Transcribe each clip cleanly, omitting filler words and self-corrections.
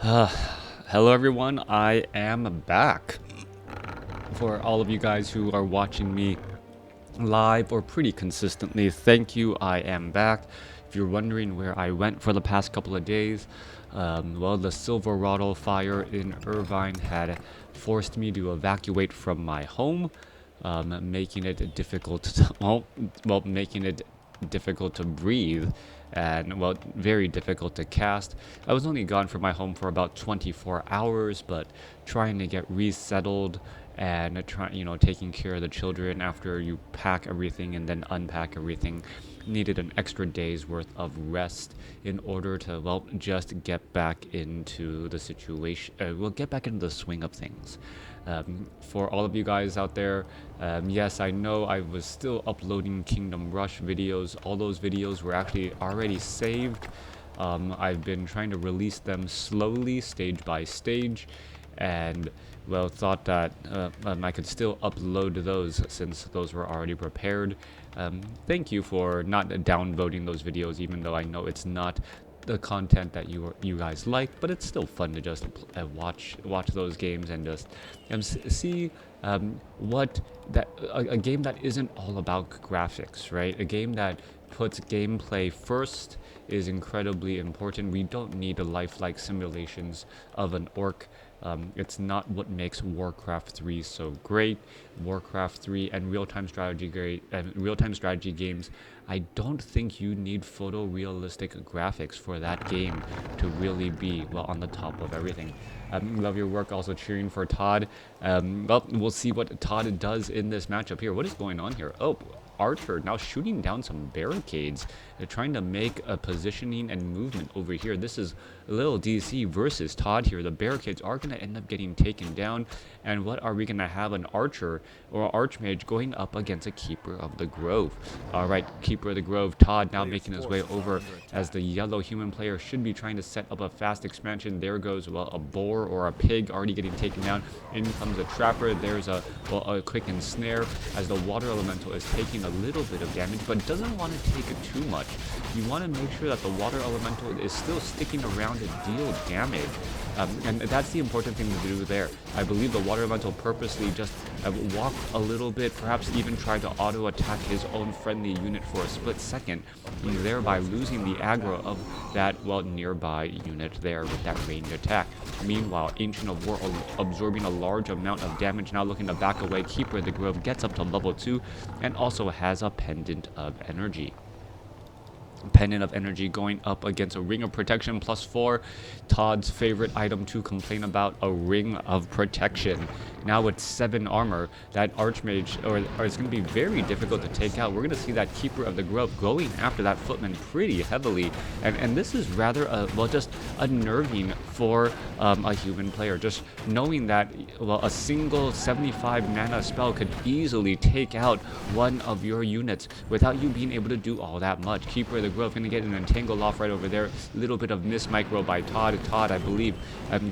Hello everyone, I am back. For all of you guys who are watching me live or pretty consistently, thank you, I am back. If you're wondering where I went for the past couple of days, well, the Silverado fire in Irvine had forced me to evacuate from my home, making it difficult to, making it difficult to breathe and, well, very difficult to cast. I was only gone from my home for about 24 hours, but trying to get resettled and taking care of the children after you pack everything and then unpack everything needed an extra day's worth of rest in order to, well, just get back into the situation, get back into the swing of things. For all of you guys out there, yes, I know I was still uploading Kingdom Rush videos. All those videos were actually already saved. I've been trying to release them slowly, stage by stage, and, well, thought that I could still upload those since those were already prepared. Thank you for not downvoting those videos, even though I know it's not the content that you guys like, but it's still fun to just watch those games and just see what a game that isn't all about graphics, right? A game that puts gameplay first is incredibly important. We don't need the lifelike simulations of an orc. It's not what makes WarCraft 3 so great. WarCraft 3 and real-time strategy games, I don't think you need photorealistic graphics for that game to really be, well, on the top of everything. Love your work. Also cheering for ToD. Well, we'll see what ToD does in this matchup here. What is going on here? Oh, Archer now shooting down some barricades. They're trying to make a positioning and movement over here. This is LiiLD.C versus ToD here. The barricades are going to end up getting taken down. And what are we going to have? An Archer or Archmage going up against a Keeper of the Grove. All right, Keeper of the Grove. ToD now making his way over as the yellow human player should be trying to set up a fast expansion. There goes, well, a boar or a pig already getting taken down. In comes a trapper. There's a quick ensnare as the water elemental is taking a little bit of damage, but doesn't want to take it too much. You want to make sure that the water elemental is still sticking around to deal damage. And that's the important thing to do there. I believe the water elemental purposely just walked a little bit, perhaps even tried to auto attack his own friendly unit for a split second, thereby losing the aggro of that, well, nearby unit there with that ranged attack. Meanwhile, Ancient of War absorbing a large amount of damage, now looking to back away. Keeper of the Grove gets up to level 2 and also has a Pendant of Energy. Pendant of Energy going up against a Ring of Protection +4. ToD's favorite item to complain about, a Ring of Protection. Now with 7 armor, that Archmage, or it's going to be very difficult to take out. We're going to see that Keeper of the Grove going after that Footman pretty heavily. And this is rather, well, just unnerving for a human player. Just knowing that, well, a single 75 mana spell could easily take out one of your units without you being able to do all that much. Keeper of the Grove going to get an entangle off right over there. Little bit of miss micro by ToD. ToD, I believe,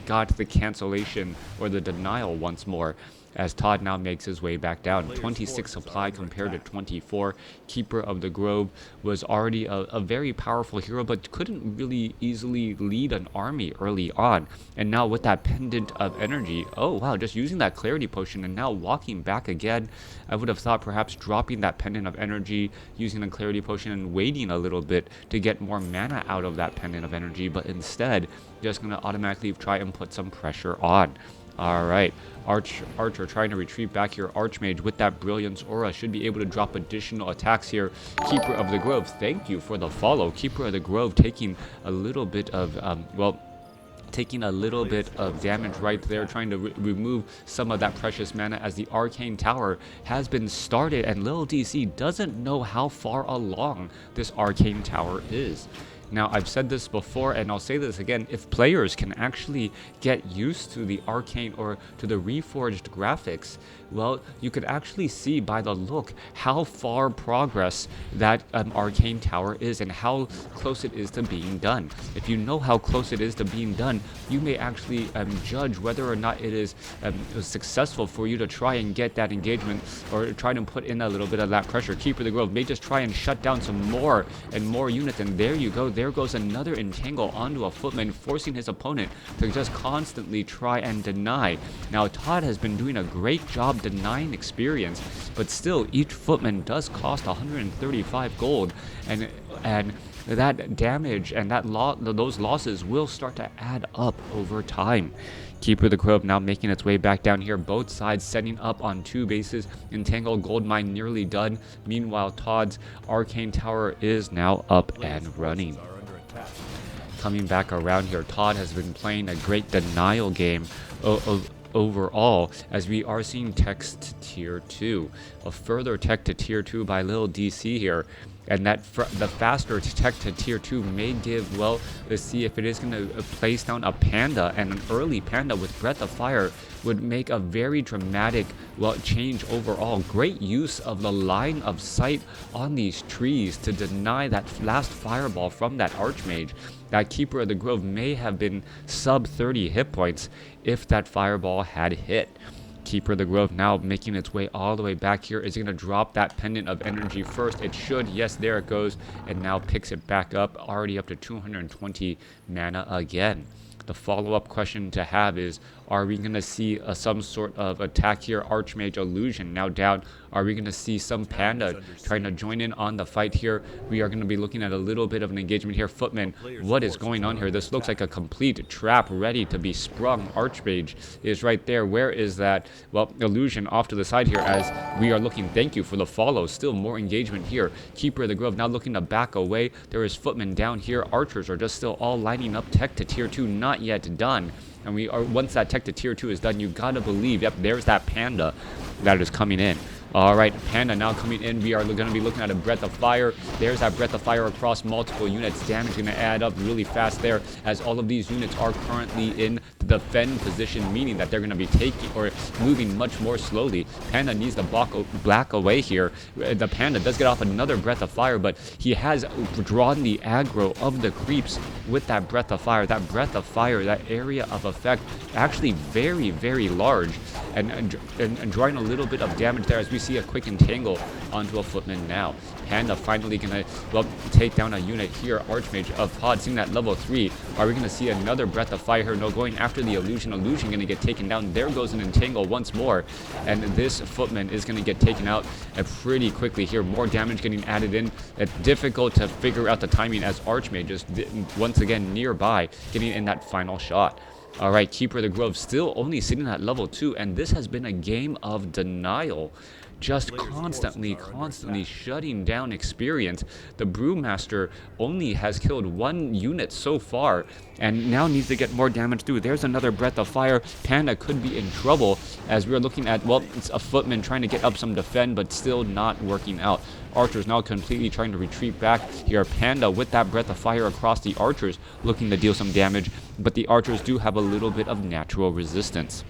got the cancellation or the denial once more, as ToD now makes his way back down. 26 supply compared to 24. Keeper of the Grove was already a very powerful hero, but couldn't really easily lead an army early on. And now with that Pendant of Energy, oh wow, just using that Clarity Potion and now walking back again. I would have thought perhaps dropping that Pendant of Energy, using the Clarity Potion and waiting a little bit to get more mana out of that Pendant of Energy, but instead just going to automatically try and put some pressure on. Alright, Archer trying to retreat back here. Archmage with that Brilliance Aura should be able to drop additional attacks here. Keeper of the Grove, thank you for the follow. Keeper of the Grove taking a little bit of, taking a little bit of damage right there, trying to remove some of that precious mana as the Arcane Tower has been started, and LiiLD.C doesn't know how far along this Arcane Tower is. Now, I've said this before, and I'll say this again, if players can actually get used to the arcane or to the reforged graphics, well, you could actually see by the look how far progress that Arcane Tower is and how close it is to being done. If you know how close it is to being done, you may actually judge whether or not it is successful for you to try and get that engagement or try to put in a little bit of that pressure. Keeper of the Grove may just try and shut down some more and more units, and there you go. there goes another entangle onto a footman, forcing his opponent to just constantly try and deny. Now ToD has been doing a great job denying experience, but still each footman does cost 135 gold, and that damage and those losses will start to add up over time. Keeper of the Grove now making its way back down here. Both sides setting up on 2 bases. Entangled Gold Mine nearly done. Meanwhile, ToD's Arcane Tower is now up and running. Coming back around here, ToD has been playing a great denial game overall, as we are seeing techs to tier 2. A further tech to tier 2 by LiiLD.C here. And that the faster tech to tier 2 may give, well, let's see if it is going to place down a panda, and an early panda with Breath of Fire would make a very dramatic, well, change overall. Great use of the line of sight on these trees to deny that last fireball from that Archmage. That Keeper of the Grove may have been sub 30 hit points if that fireball had hit. Keeper of the Grove now making its way all the way back here. Is it going to drop that Pendant of Energy first? It should. Yes, there it goes. And now picks it back up, already up to 220 mana again. The follow-up question to have is, are we going to see some sort of attack here? Archmage Illusion now down. Are we going to see some panda trying to join in on the fight here? We are going to be looking at a little bit of an engagement here. Footman, what is going on here? This looks like a complete trap ready to be sprung. Archmage is right there. Where is that? Well, Illusion off to the side here as we are looking. Thank you for the follow. Still more engagement here. Keeper of the Grove now looking to back away. There is Footman down here. Archers are just still all lining up. Tech to tier 2 not yet done. And we are, once that tech to tier 2 is done, you gotta believe, yep, there's that panda that is coming in. Alright, panda now coming in. We are going to be looking at a Breath of Fire. There's that Breath of Fire across multiple units. Damage going to add up really fast there, as all of these units are currently in the defend position, meaning that they're going to be taking or moving much more slowly. Panda needs to black away here. The panda does get off another Breath of Fire, but he has drawn the aggro of the creeps with that Breath of Fire. That Breath of Fire, that area of effect, actually very, very large, and drawing a little bit of damage there, as we see a quick entangle onto a footman now. Panda finally gonna, well, take down a unit here. Archmage of ToD seeing that level 3. Are we gonna see another Breath of Fire here? No, going after the Illusion. Illusion gonna get taken down. There goes an entangle once more, and this footman is gonna get taken out pretty quickly here. More damage getting added in. It's difficult to figure out the timing, as Archmage is once again nearby, getting in that final shot. Alright, Keeper of the Grove still only sitting at level 2, and this has been a game of denial. Just constantly shutting down experience. The Brewmaster only has killed 1 unit so far, and now needs to get more damage through. There's another Breath of Fire. Panda could be in trouble, as we're looking at, well, it's a footman trying to get up some defend, but still not working out. Archers now completely trying to retreat back here. Panda with that Breath of Fire across the Archers, looking to deal some damage, but the Archers do have a little bit of natural resistance.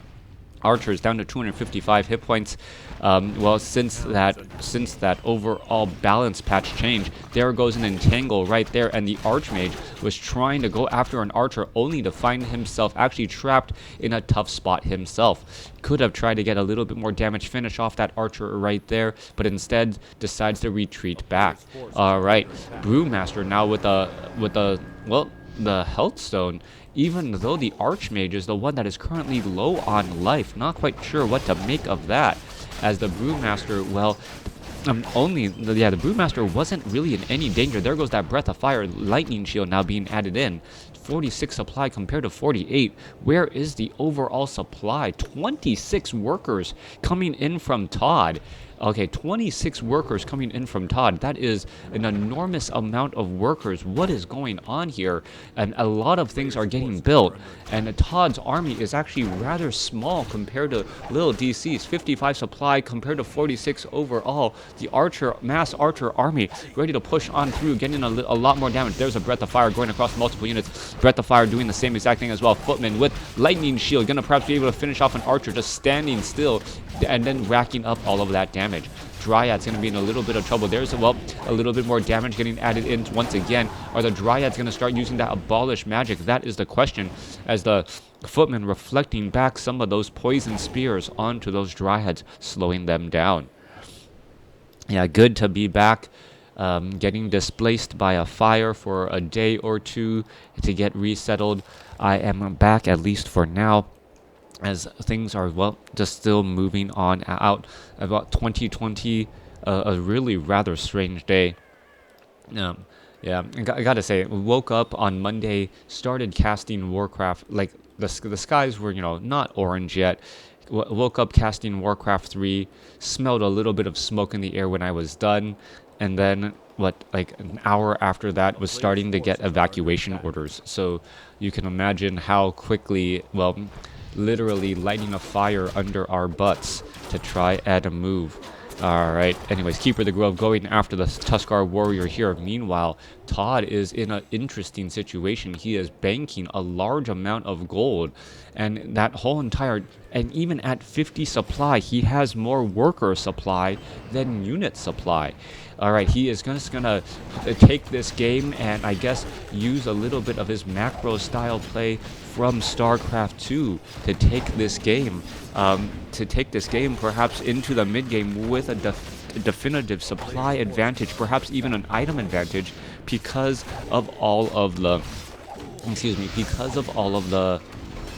Archers down to 255 hit points. Well, since that overall balance patch change, there goes an entangle right there, and the Archmage was trying to go after an Archer, only to find himself actually trapped in a tough spot himself. Could have tried to get a little bit more damage, finish off that Archer right there, but instead decides to retreat back. Alright, Brewmaster now with the Health Stone. Even though the Archmage is the one that is currently low on life, not quite sure what to make of that, as the Brewmaster, well, the Brewmaster wasn't really in any danger. There goes that Breath of Fire. Lightning Shield now being added in. 46 supply compared to 48. Where is the overall supply? 26 workers coming in from ToD. Okay, 26 workers coming in from ToD. That is an enormous amount of workers. What is going on here? And a lot of things are getting built. And ToD's army is actually rather small compared to LiiLD.C's 55 supply compared to 46 overall. The mass archer army ready to push on through, getting a lot more damage. There's a Breath of Fire going across multiple units. Breath of Fire doing the same exact thing as well. Footman with Lightning Shield, gonna perhaps be able to finish off an Archer just standing still, and then racking up all of that damage. Dryad's going to be in a little bit of trouble. There's, well, a little bit more damage getting added in once again. Are the Dryads going to start using that Abolish magic? That is the question, as the Footman reflecting back some of those poison spears onto those Dryads, slowing them down. Yeah, good to be back. getting displaced by a fire for a day or two to get resettled. I am back, at least for now, as things are, well, just still moving on out. About 2020, a really rather strange day. Yeah, I gotta say, woke up on Monday, started casting WarCraft. Like the skies were, not orange yet. Woke up casting WarCraft 3, smelled a little bit of smoke in the air when I was done, and then like an hour after that was starting to get evacuation orders. So you can imagine how quickly, well, literally lighting a fire under our butts to try and move. Alright, anyways, Keeper of the Grove going after the Tuskar warrior here. Meanwhile, ToD is in an interesting situation. He is banking a large amount of gold, and that whole entire, and even at 50 supply, he has more worker supply than unit supply. Alright, he is just gonna take this game and I guess use a little bit of his macro style play from StarCraft 2 to take this game. Perhaps into the mid game with a definitive supply advantage, perhaps even an item advantage, because of all of the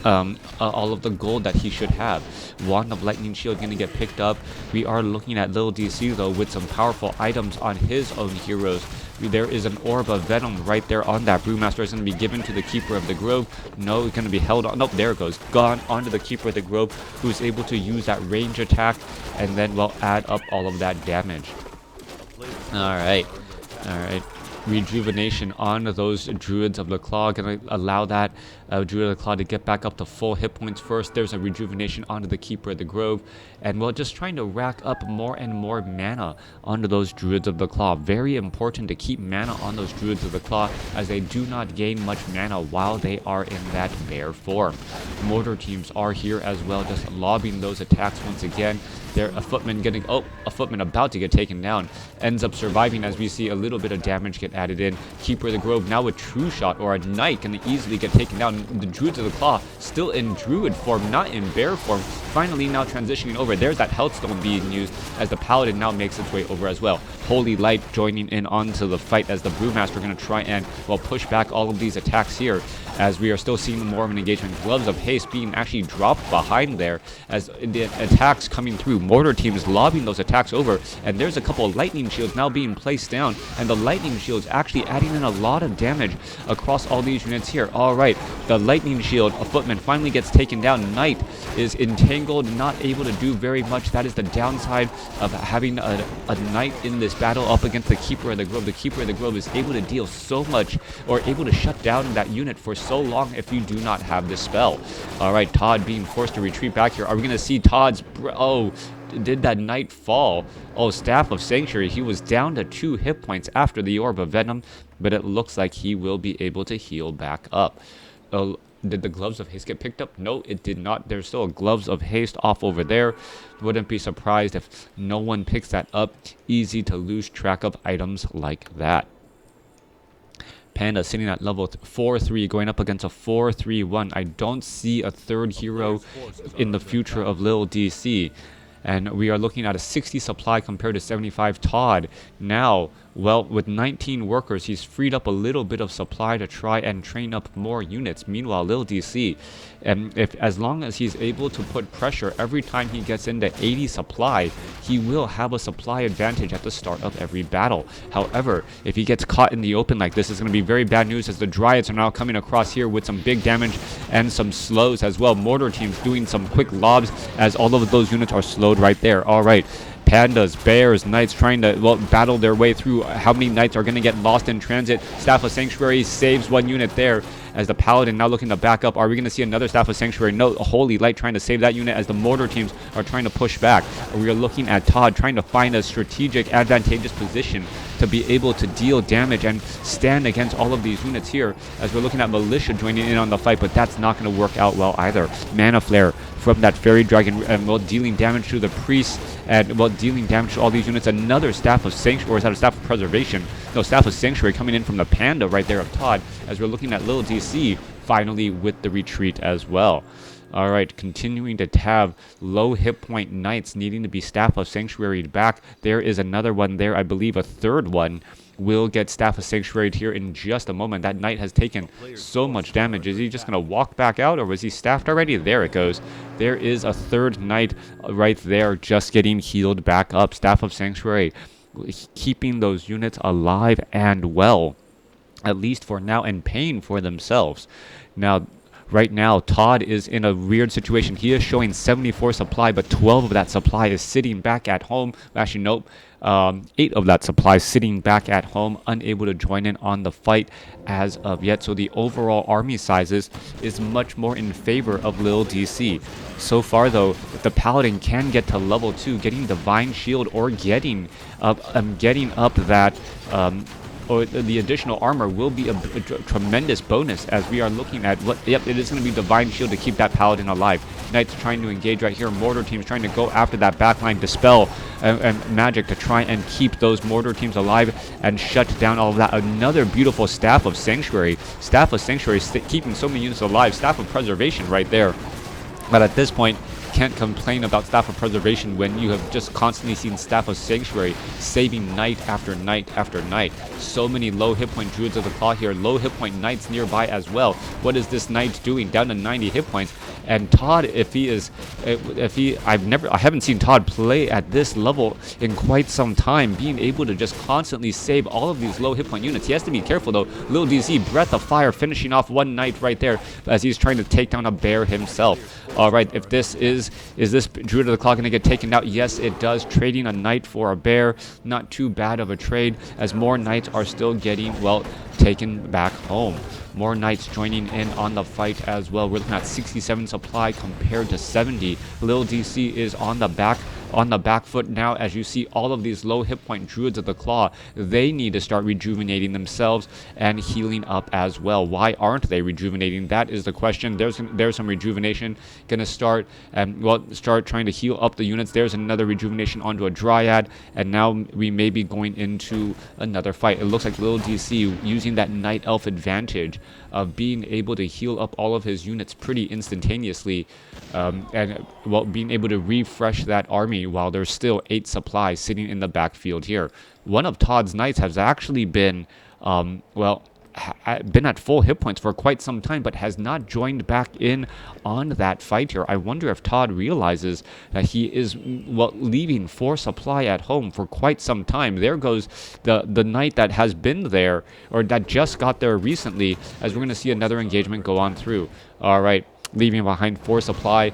all of the gold that he should have. Wand of Lightning Shield going to get picked up. We are looking at LiiLD.C though with some powerful items on his own heroes. There is an Orb of Venom right there on that Brewmaster. Is going to be given to the Keeper of the Grove. No, it's going to be held on. Nope, there it goes. Gone onto the Keeper of the Grove, who's able to use that range attack and then, well, add up all of that damage. Alright. Rejuvenation on those Druids of the Claw. Gonna allow that Druid of the Claw to get back up to full hit points first. There's a rejuvenation onto the Keeper of the Grove. And well, just trying to rack up more and more mana onto those Druids of the Claw. Very important to keep mana on those Druids of the Claw, as they do not gain much mana while they are in that bear form. Mortar teams are here as well, just lobbing those attacks once again. There, a footman getting, a footman about to get taken down, ends up surviving as we see a little bit of damage get added in. Keeper of the Grove now a true shot, or a knight can easily get taken down. The Druids of the Claw still in druid form, not in bear form, finally now transitioning over. There's that Healthstone being used as the Paladin now makes its way over as well. Holy Light joining in onto the fight as the Brewmaster going to try and, well, push back all of these attacks here, as we are still seeing more of an engagement. Gloves of Haste being actually dropped behind there as the attacks coming through. Mortar teams lobbing those attacks over, and there's a couple of Lightning Shields now being placed down, and the Lightning Shields actually adding in a lot of damage across all these units here. Alright, the Lightning Shield, a footman finally gets taken down. Knight is entangled, not able to do very much. That is the downside of having a Knight in this battle up against the Keeper of the Grove. The Keeper of the Grove is able to deal so much, or able to shut down that unit for so long if you do not have this spell. Alright, ToD being forced to retreat back here. Are we going to see ToD's... Oh, did that Knight fall? Oh, Staff of Sanctuary. He was down to 2 hit points after the Orb of Venom, but it looks like he will be able to heal back up. Did the Gloves of Haste get picked up? No, it did not. There's still a Gloves of Haste off over there. Wouldn't be surprised if no one picks that up. Easy to lose track of items like that. Panda sitting at level 4-3, going up against a 4-3-1. I don't see a third hero in the future of LiiLD.C. And we are looking at a 60 supply compared to 75 ToD. Now, well, with 19 workers, he's freed up a little bit of supply to try and train up more units. Meanwhile, LiiLD.C, as long as he's able to put pressure every time he gets into 80 supply, he will have a supply advantage at the start of every battle. However, if he gets caught in the open like this, it's going to be very bad news, as the Dryads are now coming across here with some big damage and some slows as well. Mortar teams doing some quick lobs as all of those units are slowed right there. All right. Pandas, Bears, Knights trying to, well, battle their way through. How many Knights are going to get lost in transit? Staff of Sanctuary saves one unit there, as the Paladin now looking to back up. Are we going to see another Staff of Sanctuary? No, Holy Light trying to save that unit as the Mortar teams are trying to push back. We are looking at ToD trying to find a strategic, advantageous position to be able to deal damage and stand against all of these units here, as we're looking at Militia joining in on the fight, but that's not going to work out well either. Mana Flare from that Fairy Dragon, and well, dealing damage to the Priest, and well, dealing damage to all these units. Another Staff of Sanctuary, or is that a Staff of Preservation? No, Staff of Sanctuary coming in from the Panda right there of ToD, as we're looking at LiiLD.C finally with the retreat as well. Alright, continuing to have low hit point knights needing to be Staff of Sanctuary back. There is another one there, I believe a third one will get Staff of Sanctuary here in just a moment. That knight has taken so much damage. Is he just going to walk back out, or was he staffed already? There it goes. There is a third knight right there just getting healed back up. Staff of Sanctuary keeping those units alive and well, at least for now, and paying for themselves. Now, right now, ToD is in a weird situation. He is showing 74 supply, but 12 of that supply is sitting back at home. Actually, nope. 8 of that supply sitting back at home, unable to join in on the fight as of yet. So the overall army sizes is much more in favor of LiiLD.C. So far, though, if the Paladin can get to level 2, getting Divine Shield or getting up that or the additional armor will be a tremendous bonus, as we are looking at what, yep, it is going to be Divine Shield to keep that Paladin alive. Knights trying to engage right here. Mortar teams trying to go after that backline, Dispel and Magic to try and keep those mortar teams alive and shut down all of that. Another beautiful Staff of Sanctuary. Staff of Sanctuary keeping so many units alive. Staff of Preservation right there. But at this point, can't complain about Staff of Preservation when you have just constantly seen Staff of Sanctuary saving night after night after night. So many low hit point Druids of the Claw here, low hit point Knights nearby as well. What is this Knight doing? Down to 90 hit points. And ToD, I haven't seen ToD play at this level in quite some time, being able to just constantly save all of these low hit point units. He has to be careful though. LiiLD.C, Breath of Fire, finishing off one Knight right there as he's trying to take down a bear himself. Alright, if this is this Druid of the Claw going to get taken out? Yes, it does. Trading a Knight for a bear, not too bad of a trade, as more Knights are still getting, well, taken back home. More Knights joining in on the fight as well. We're looking at 67 supply compared to 70. LiiLD.C is on the back foot now, as you see all of these low hit point Druids of the Claw. They need to start rejuvenating themselves and healing up as well. Why aren't they rejuvenating? That is the question. There's some rejuvenation gonna start, and start trying to heal up the units. There's another rejuvenation onto a Dryad, and now we may be going into another fight. It looks like LiiLD.C using that Night Elf advantage of being able to heal up all of his units pretty instantaneously, and being able to refresh that army while there's still 8 supplies sitting in the backfield here. One of ToD's Knights has actually been, been at full hit points for quite some time, but has not joined back in on that fight here. I wonder if ToD realizes that he is leaving 4 supply at home for quite some time. There goes the Knight that has been there, or that just got there recently, as we're going to see another engagement go on through. All right, leaving behind 4 supply.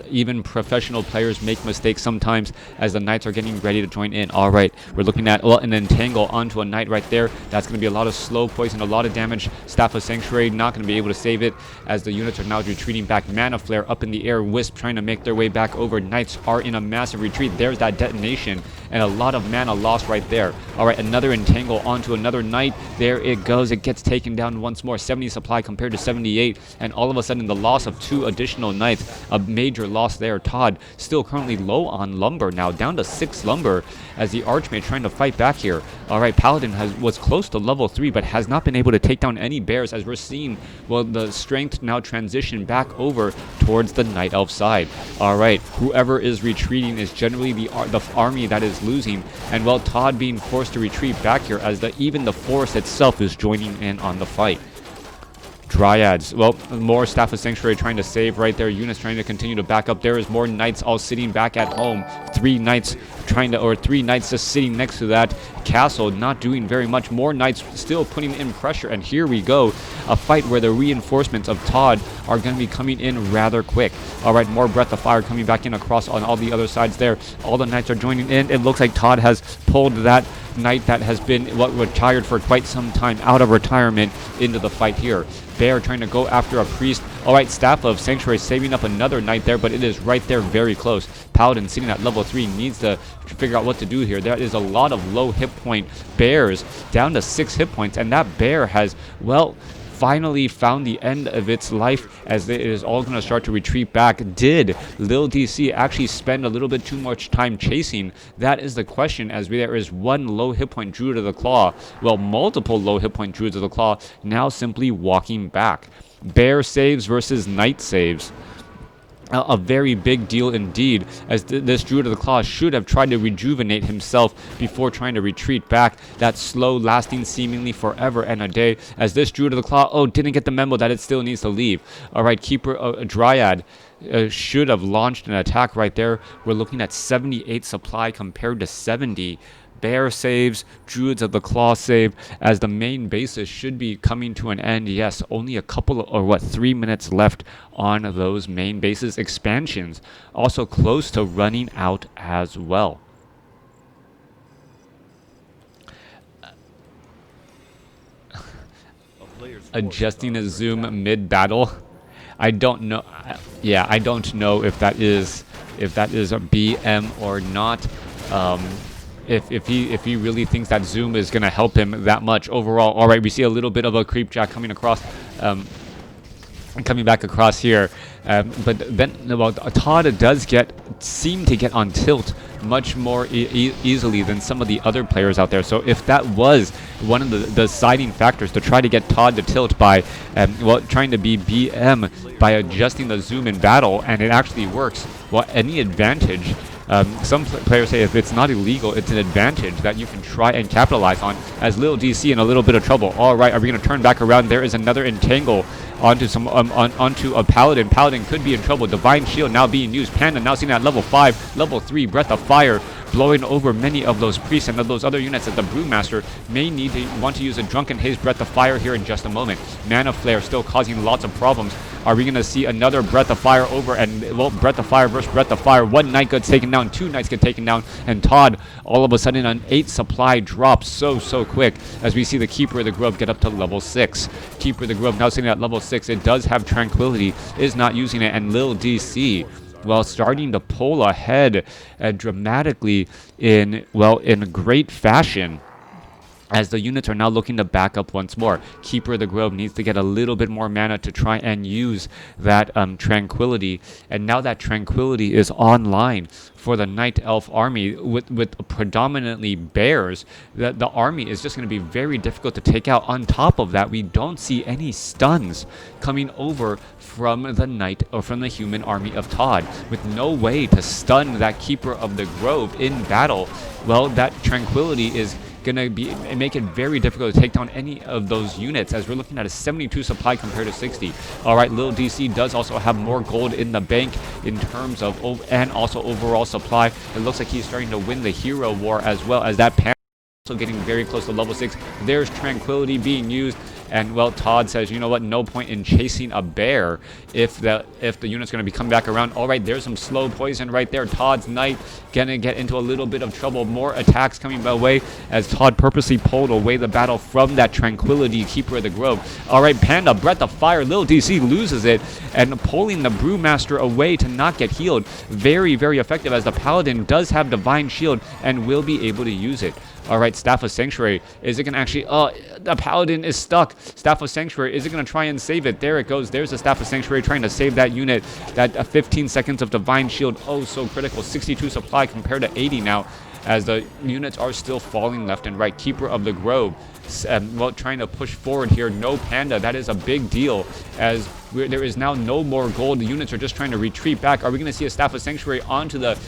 Even professional players make mistakes sometimes as the Knights are getting ready to join in. All right, we're looking at, an entangle onto a Knight right there. That's going to be a lot of slow poison, a lot of damage. Staff of Sanctuary not going to be able to save it as the units are now retreating back. Mana Flare up in the air. Wisp trying to make their way back over. Knights are in a massive retreat. There's that detonation and a lot of mana lost right there. All right, another entangle onto another Knight. There it goes. It gets taken down once more. 70 supply compared to 78, and all of a sudden the loss of 2 additional Knights. A major loss there. ToD still currently low on lumber now, down to 6 lumber as the Archmage trying to fight back here. Alright, Paladin was close to level 3 but has not been able to take down any bears, as we're seeing, the strength now transition back over towards the Night Elf side. Alright, whoever is retreating is generally the army that is losing, and ToD being forced to retreat back here as even the forest itself is joining in on the fight. Dryads, more Staff of Sanctuary trying to save right there. Units trying to continue to back up. There is more Knights all sitting back at home. 3 Knights just sitting next to that castle, not doing very much. More Knights still putting in pressure, and here we go. A fight where the reinforcements of ToD are going to be coming in rather quick. Alright, more Breath of Fire coming back in across on all the other sides there. All the Knights are joining in. It looks like ToD has pulled that Knight that has been retired for quite some time out of retirement into the fight here. Bear trying to go after a priest. Alright, Staff of Sanctuary saving up another Knight there, but it is right there very close. Paladin sitting at level 3 needs to figure out what to do here. There is a lot of low hit point bears, down to 6 hit points, and that bear has, finally found the end of its life, as it is all going to start to retreat back. Did LiiLD.C actually spend a little bit too much time chasing? That is the question, as there is one low hit point Druid of the Claw, well, multiple low hit point Druids of the Claw, now simply walking back. Bear saves versus Knight saves. A very big deal indeed, as this Druid of the Claw should have tried to rejuvenate himself before trying to retreat back. That slow, lasting seemingly forever and a day, as this Druid of the Claw, didn't get the memo that it still needs to leave. Alright, Keeper, Dryad should have launched an attack right there. We're looking at 78 supply compared to 70. Bear saves, Druids of the Claw save, as the main basis should be coming to an end. Yes, only a couple or 3 minutes left on those main bases. Expansions also close to running out as well. Adjusting a zoom mid-battle. I don't know. Yeah, I don't know if that is a BM or not. If he really thinks that zoom is going to help him that much overall. All right, we see a little bit of a creep jack coming across, coming back across here. But then, well, ToD does seem to get on tilt much more easily than some of the other players out there. So if that was one of the deciding factors to try to get ToD to tilt by, trying to be BM by adjusting the zoom in battle, and it actually works, well, any advantage. Some players say if it's not illegal, it's an advantage that you can try and capitalize on, as LiiLD.C in a little bit of trouble. All right, are we going to turn back around? There is another entangle onto onto a Paladin. Paladin could be in trouble. Divine Shield now being used. Panda now seen at level 5. Level 3, Breath of Fire, blowing over many of those priests and of those other units that the Brewmaster may want to use a Drunken Haze Breath of Fire here in just a moment. Mana Flare still causing lots of problems. Are we going to see another Breath of Fire over? And, well, Breath of Fire versus Breath of Fire. One Knight gets taken down, 2 Knights get taken down, and ToD all of a sudden an 8 supply drop so quick, as we see the Keeper of the Grove get up to level 6. Keeper of the Grove now sitting at level 6. It does have Tranquility, is not using it, and LiiLD.C, well, starting to pull ahead dramatically in great fashion, as the units are now looking to back up once more. Keeper of the Grove needs to get a little bit more mana to try and use that Tranquility. And now that Tranquility is online for the Night Elf army with predominantly bears, the army is just going to be very difficult to take out. On top of that, we don't see any stuns coming over from the Knight or from the human army of ToD, with no way to stun that Keeper of the Grove in battle. Well, that Tranquility is going to make it very difficult to take down any of those units, as we're looking at a 72 supply compared to 60. All right, LiiLD.C does also have more gold in the bank in terms of and also overall supply. It looks like he's starting to win the hero war, as well as that pan also getting very close to level 6. There's Tranquility being used. And, well, ToD says, you know what, no point in chasing a bear if the unit's going to be coming back around. All right, there's some slow poison right there. ToD's Knight going to get into a little bit of trouble. More attacks coming my way, as ToD purposely pulled away the battle from that Tranquility Keeper of the Grove. All right, Panda, Breath of Fire. LiiLD.C loses it, and pulling the Brewmaster away to not get healed. Very, very effective, as the Paladin does have Divine Shield and will be able to use it. All right, Staff of Sanctuary. Is it going to actually... the Paladin is stuck. Staff of Sanctuary. Is it going to try and save it? There it goes. There's the Staff of Sanctuary trying to save that unit. That 15 seconds of Divine Shield. Oh, so critical. 62 supply compared to 80 now, as the units are still falling left and right. Keeper of the Grove, well, trying to push forward here. No Panda. That is a big deal, as there is now no more gold. The units are just trying to retreat back. Are we going to see a Staff of Sanctuary onto the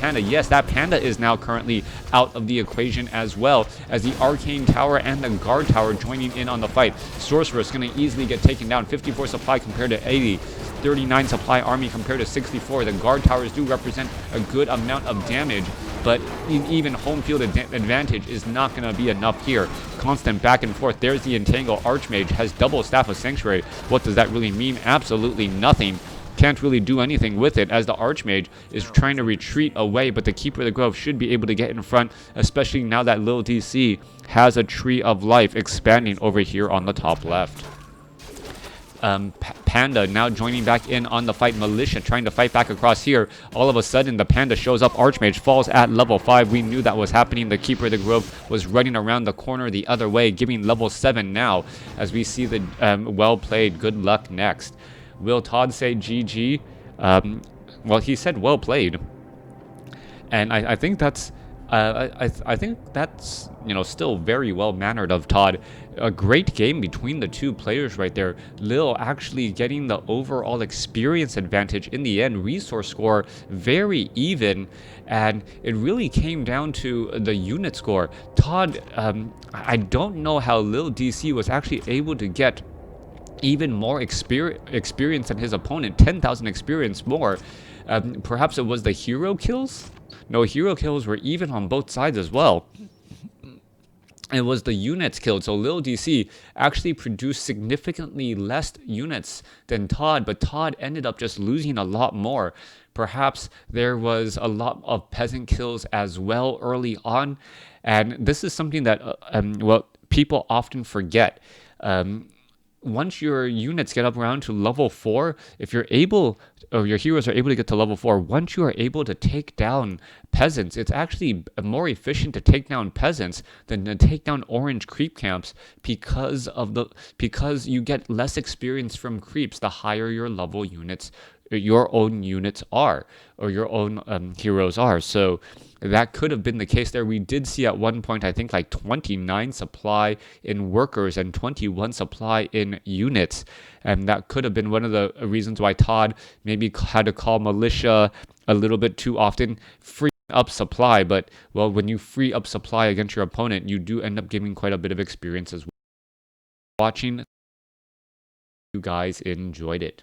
Panda? Yes, that Panda is now currently out of the equation, as well as the Arcane Tower and the Guard Tower joining in on the fight. Sorcerer is going to easily get taken down. 54 supply compared to 80. 39 supply army compared to 64. The Guard Towers do represent a good amount of damage, but even home field advantage is not going to be enough here. Constant back and forth. There's the Entangle. Archmage has double Staff of Sanctuary. What does that really mean? Absolutely nothing. Can't really do anything with it, as the Archmage is trying to retreat away, but the Keeper of the Grove should be able to get in front, especially now that LiiLD.C has a Tree of Life expanding over here on the top left. Panda now joining back in on the fight. Militia trying to fight back across here. All of a sudden, the Panda shows up. Archmage falls at level 5. We knew that was happening. The Keeper of the Grove was running around the corner the other way, giving level 7 now. As we see the well played. Good luck next. Will ToD say GG? Well, he said well played. And I think that's I think that's, you know, still very well mannered of ToD. A great game between the two players right there. Lil actually getting the overall experience advantage in the end. Resource score very even, and it really came down to the unit score. ToD, I don't know how LiiLD.C was actually able to get even more experience than his opponent. 10,000 experience more. Perhaps it was the hero kills? No, hero kills were even on both sides as well. It was the units killed. So LiiLD.C actually produced significantly less units than ToD, but ToD ended up just losing a lot more. Perhaps there was a lot of peasant kills as well early on. And this is something that well, people often forget. Once your units get up around to level 4, if you're able, or your heroes are able to get to level 4, once you are able to take down peasants, it's actually more efficient to take down peasants than to take down orange creep camps, because you get less experience from creeps the higher your level units, your own units are, or your own heroes are. So that could have been the case there. We did see at one point, I think, like 29 supply in workers and 21 supply in units. And that could have been one of the reasons why ToD maybe had to call militia a little bit too often, free up supply. But, well, when you free up supply against your opponent, you do end up giving quite a bit of experience as well. Watching, you guys enjoyed it.